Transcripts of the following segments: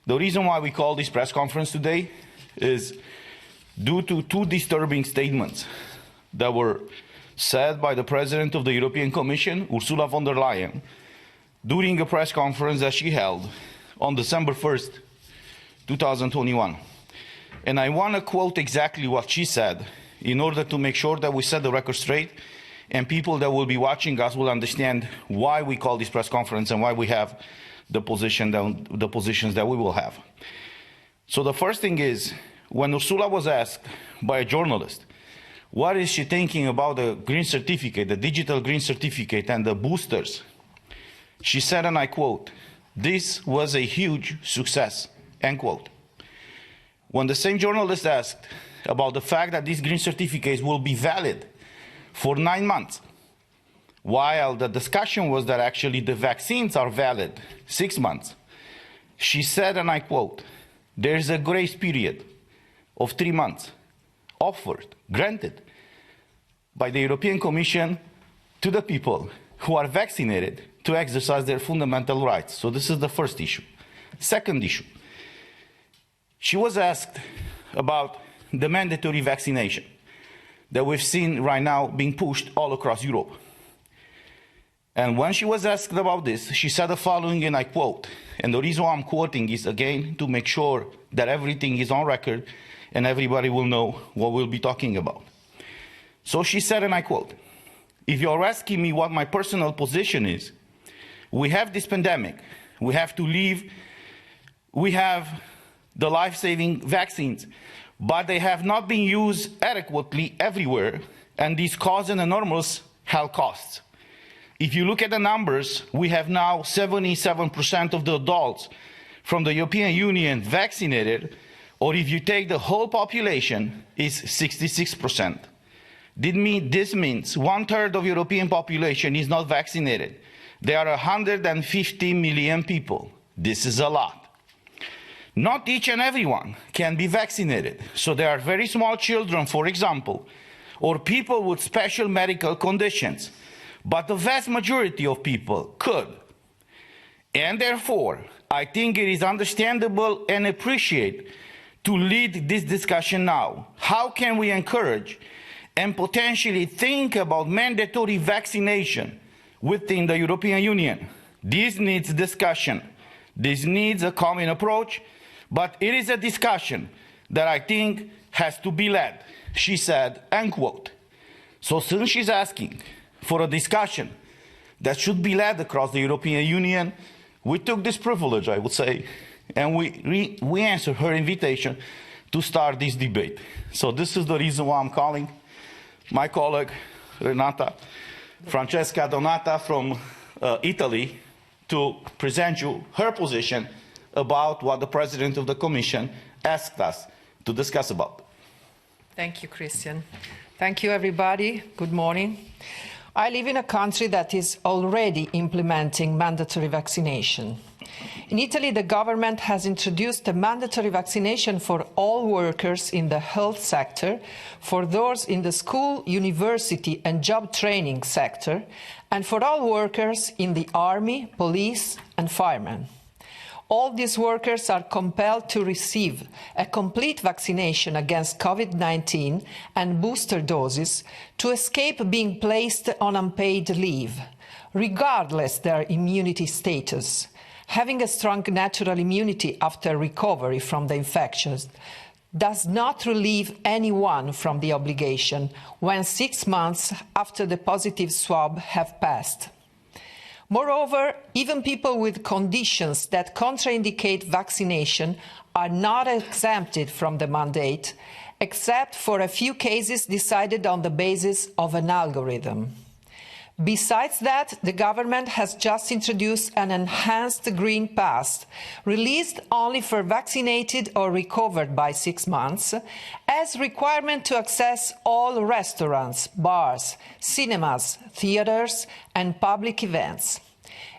The reason why we call this press conference today is due to two disturbing statements that were said by the President of the European Commission, Ursula von der Leyen, during a press conference that she held on December 1st, 2021. And I want to quote exactly what she said in order to make sure that we set the record straight and people that will be watching us will understand why we call this press conference and why we have the positions that we will have. So the first thing is, when Ursula was asked by a journalist, what is she thinking about the green certificate, the digital green certificate and the boosters? She said, and I quote, "This was a huge success," end quote. When the same journalist asked about the fact that these green certificates will be valid for 9 months, while the discussion was that actually the vaccines are valid 6 months, she said, and I quote, "There's a grace period of 3 months offered, granted by the European Commission to the people who are vaccinated to exercise their fundamental rights." So this is the first issue. Second issue, she was asked about the mandatory vaccination that we've seen right now being pushed all across Europe. And when she was asked about this, she said the following, and I quote, and the reason why I'm quoting is, again, to make sure that everything is on record and everybody will know what we'll be talking about. So she said, and I quote, "If you're asking me what my personal position is, we have this pandemic, we have to leave, we have the life-saving vaccines, but they have not been used adequately everywhere, and these cause an enormous health costs. If you look at the numbers, we have now 77% of the adults from the European Union vaccinated, or if you take the whole population, is 66%. This means 1/3 of European population is not vaccinated. There are 150 million people. This is a lot. Not each and everyone can be vaccinated. So there are very small children, for example, or people with special medical conditions. But the vast majority of people could. And therefore, I think it is understandable and appreciated to lead this discussion now. How can we encourage and potentially think about mandatory vaccination within the European Union? This needs discussion. This needs a common approach, but it is a discussion that I think has to be led, she said, end quote. So since she's asking for a discussion that should be led across the European Union, we took this privilege, I would say, and we answered her invitation to start this debate. So this is the reason why I'm calling my colleague Francesca Donata from Italy to present you her position about what the President of the Commission asked us to discuss about. Thank you, Christian. Thank you, everybody. Good morning. I live in a country that is already implementing mandatory vaccination. In Italy, the government has introduced a mandatory vaccination for all workers in the health sector, for those in the school, university and job training sector, and for all workers in the army, police and firemen. All these workers are compelled to receive a complete vaccination against COVID-19 and booster doses to escape being placed on unpaid leave, regardless their immunity status. Having a strong natural immunity after recovery from the infection does not relieve anyone from the obligation when 6 months after the positive swab have passed. Moreover, even people with conditions that contraindicate vaccination are not exempted from the mandate, except for a few cases decided on the basis of an algorithm. Besides that, the government has just introduced an enhanced Green Pass, released only for vaccinated or recovered by 6 months, as requirement to access all restaurants, bars, cinemas, theatres and public events.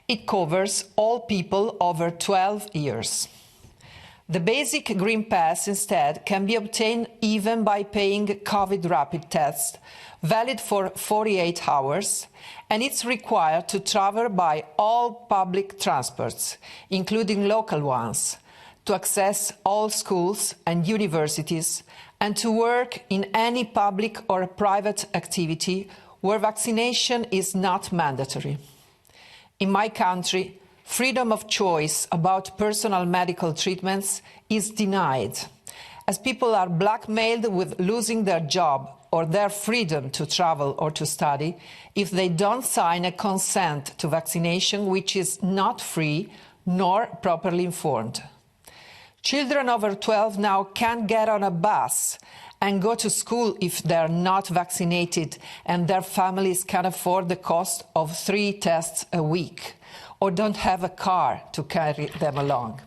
It covers all people over 12 years. The basic Green Pass, instead, can be obtained even by paying COVID rapid tests, valid for 48 hours, and it's required to travel by all public transports, including local ones, to access all schools and universities, and to work in any public or private activity where vaccination is not mandatory. In my country, freedom of choice about personal medical treatments is denied, as people are blackmailed with losing their job or their freedom to travel or to study if they don't sign a consent to vaccination which is not free nor properly informed. Children over 12 now can't get on a bus and go to school if they're not vaccinated and their families can afford the cost of 3 tests a week or don't have a car to carry them along.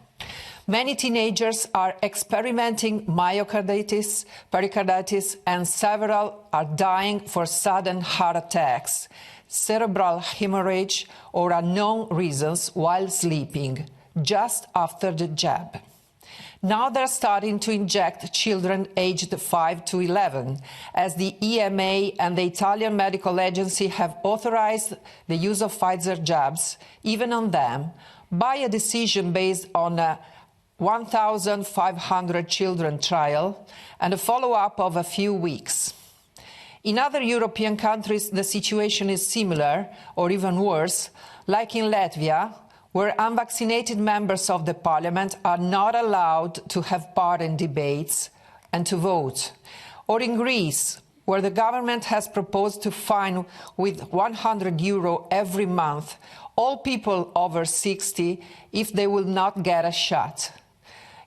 Many teenagers are experimenting myocarditis, pericarditis, and several are dying for sudden heart attacks, cerebral hemorrhage, or unknown reasons while sleeping, just after the jab. Now they're starting to inject children aged 5 to 11, as the EMA and the Italian Medical Agency have authorized the use of Pfizer jabs, even on them, by a decision based on a 1,500 children trial and a follow-up of a few weeks. In other European countries, the situation is similar, or even worse, like in Latvia, where unvaccinated members of the parliament are not allowed to have part in debates and to vote, or in Greece, where the government has proposed to fine with €100 every month all people over 60 if they will not get a shot.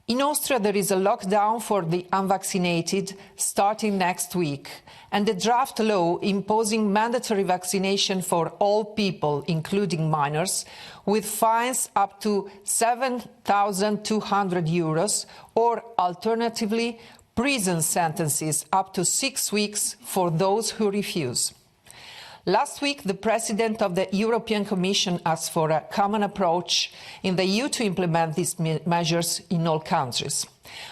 In Austria, there is a lockdown for the unvaccinated starting next week, and the draft law imposing mandatory vaccination for all people, including minors, with fines up to €7,200 or, alternatively, prison sentences up to 6 weeks for those who refuse. Last week, the President of the European Commission asked for a common approach in the EU to implement these measures in all countries.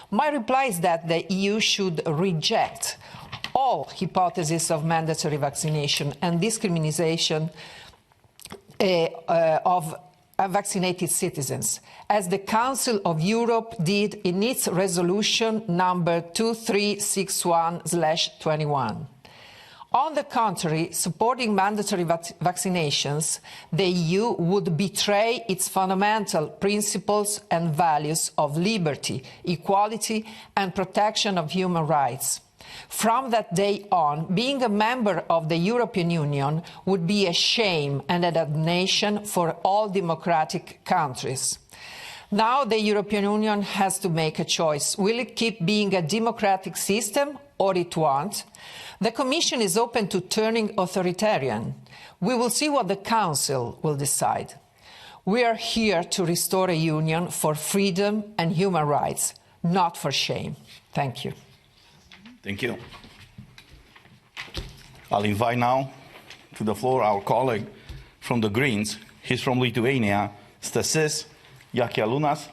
My reply is that the EU should reject all hypotheses of mandatory vaccination and discrimination of unvaccinated citizens, as the Council of Europe did in its resolution number 2361/21. On the contrary, supporting mandatory vaccinations, the EU would betray its fundamental principles and values of liberty, equality and protection of human rights. From that day on, being a member of the European Union would be a shame and a damnation for all democratic countries. Now the European Union has to make a choice. Will it keep being a democratic system or it won't? The Commission is open to turning authoritarian. We will see what the Council will decide. We are here to restore a union for freedom and human rights, not for shame. Thank you. Thank you. I'll invite now to the floor our colleague from the Greens. He's from Lithuania, Stasys Jakialunas.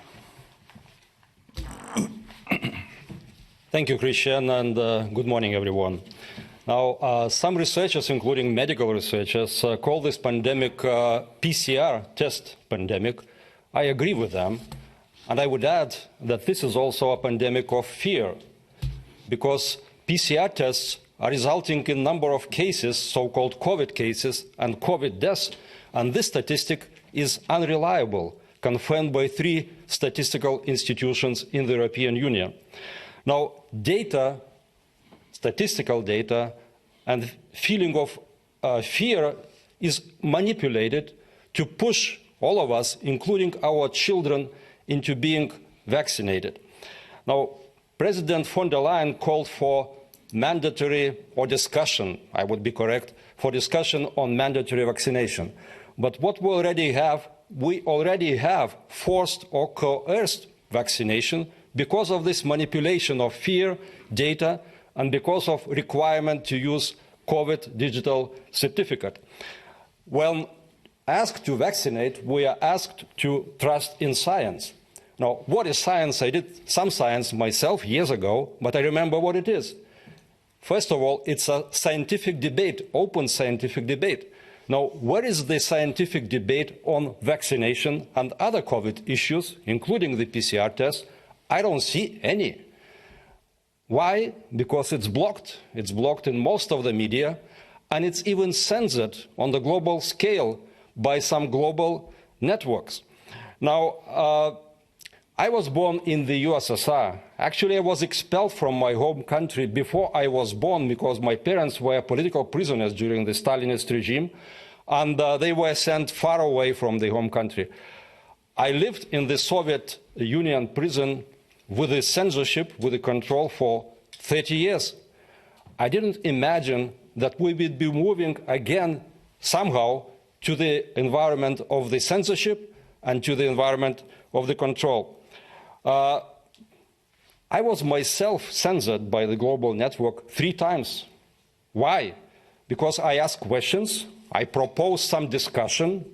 Thank you, Christian, and good morning, everyone. Now, some researchers, including medical researchers, call this pandemic PCR test pandemic. I agree with them, and I would add that this is also a pandemic of fear, because PCR tests are resulting in a number of cases, so-called COVID cases and COVID deaths, and this statistic is unreliable, confirmed by 3 statistical institutions in the European Union. Now, data, statistical data, and feeling of fear is manipulated to push all of us, including our children, into being vaccinated. Now, President von der Leyen called for mandatory, or discussion, I would be correct, for discussion on mandatory vaccination. But what we already have forced or coerced vaccination because of this manipulation of fear, data, and because of requirement to use COVID digital certificate. When asked to vaccinate, we are asked to trust in science. Now, what is science? I did some science myself years ago, but I remember what it is. First of all, it's a scientific debate, open scientific debate. Now, where is the scientific debate on vaccination and other COVID issues, including the PCR test, I don't see any. Why? Because it's blocked. It's blocked in most of the media, and it's even censored on the global scale by some global networks. Now, I was born in the USSR. Actually, I was expelled from my home country before I was born because my parents were political prisoners during the Stalinist regime, and they were sent far away from the home country. I lived in the Soviet Union prison with the censorship, with the control for 30 years. I didn't imagine that we would be moving again somehow to the environment of the censorship and to the environment of the control. I was myself censored by the global network 3 times. Why? Because I asked questions, I proposed some discussion,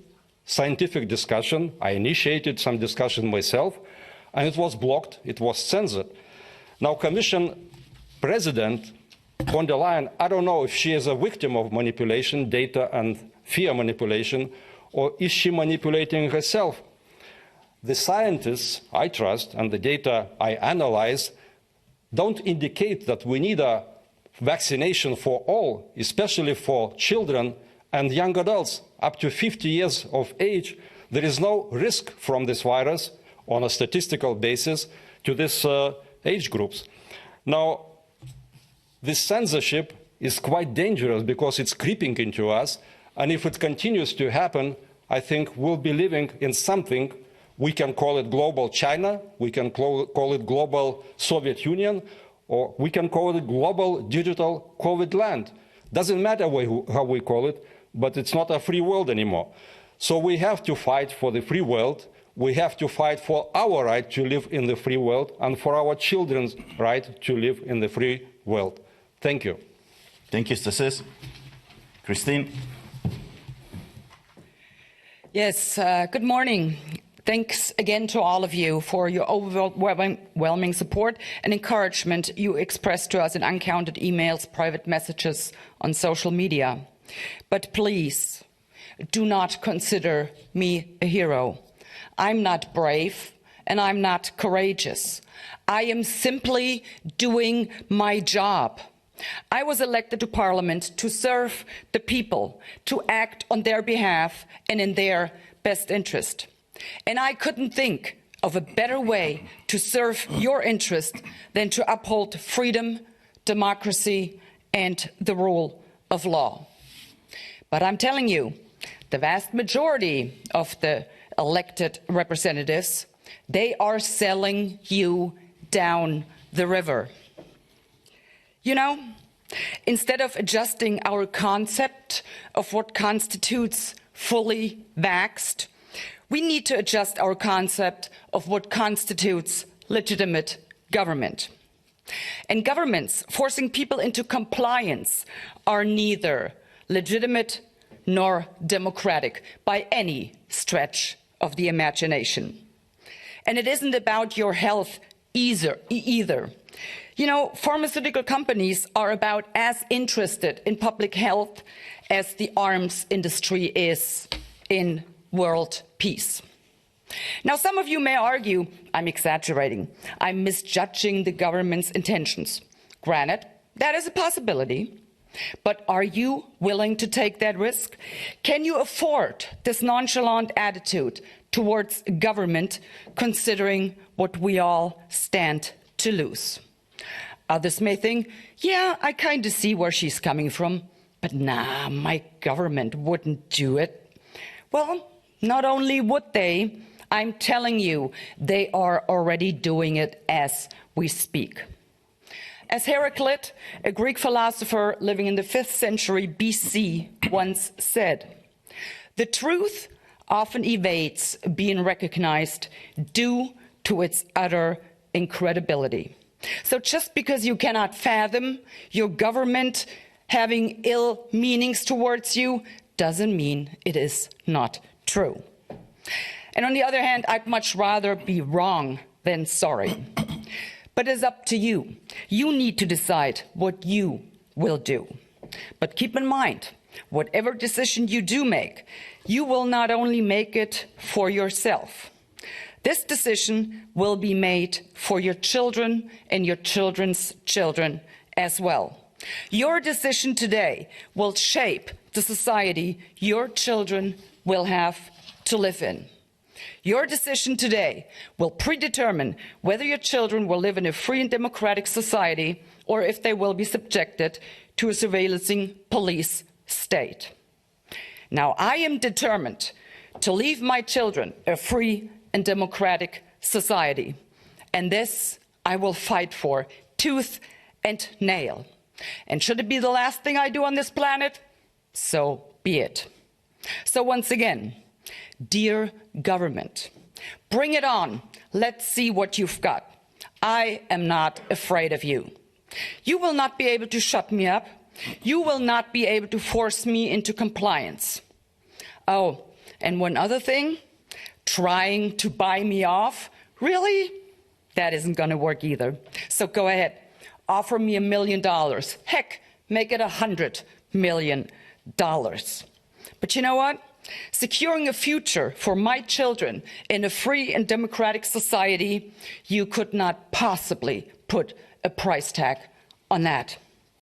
scientific discussion, I initiated some discussion myself, and it was blocked, it was censored. Now, Commission President von der Leyen, I don't know if she is a victim of manipulation, data and fear manipulation, or is she manipulating herself? The scientists I trust and the data I analyze don't indicate that we need a vaccination for all, especially for children and young adults up to 50 years of age. There is no risk from this virus on a statistical basis to these age groups. Now, this censorship is quite dangerous because it's creeping into us, and if it continues to happen, I think we'll be living in something. We can call it global China, we can call it global Soviet Union, or we can call it global digital COVID land. Doesn't matter how we call it, but it's not a free world anymore. So we have to fight for the free world. We have to fight for our right to live in the free world and for our children's right to live in the free world. Thank you. Thank you, Stasis. Christine? Yes, good morning. Thanks again to all of you for your overwhelming support and encouragement you expressed to us in uncounted emails, private messages on social media. But please, do not consider me a hero. I'm not brave and I'm not courageous. I am simply doing my job. I was elected to Parliament to serve the people, to act on their behalf and in their best interest. And I couldn't think of a better way to serve your interest than to uphold freedom, democracy, and the rule of law. But I'm telling you, the vast majority of the elected representatives, they are selling you down the river. You know, instead of adjusting our concept of what constitutes fully vaxxed, we need to adjust our concept of what constitutes legitimate government. And governments forcing people into compliance are neither legitimate nor democratic by any stretch of the imagination. And it isn't about your health either. You know, pharmaceutical companies are about as interested in public health as the arms industry is in world peace. Now, some of you may argue I'm exaggerating. I'm misjudging the government's intentions. Granted, that is a possibility. But are you willing to take that risk? Can you afford this nonchalant attitude towards government, considering what we all stand to lose? Others may think, yeah, I kind of see where she's coming from, but nah, my government wouldn't do it. Well, not only would they, I'm telling you, they are already doing it as we speak. As Heraclit, a Greek philosopher living in the 5th century BC, once said, "The truth often evades being recognized due to its utter incredibility." So just because you cannot fathom your government having ill meanings towards you doesn't mean it is not true. And on the other hand, I'd much rather be wrong than sorry. But it's up to you. You need to decide what you will do. But keep in mind, whatever decision you do make, you will not only make it for yourself. This decision will be made for your children and your children's children as well. Your decision today will shape the society your children will have to live in. Your decision today will predetermine whether your children will live in a free and democratic society or if they will be subjected to a surveillancing police state. Now, I am determined to leave my children a free and democratic society, and this I will fight for tooth and nail. And should it be the last thing I do on this planet, so be it. So once again, dear government, bring it on. Let's see what you've got. I am not afraid of you. You will not be able to shut me up. You will not be able to force me into compliance. Oh, and one other thing, trying to buy me off, really? That isn't going to work either. So go ahead, offer me $1 million. Heck, make it $100 million. But you know what? Securing a future for my children in a free and democratic society, you could not possibly put a price tag on that.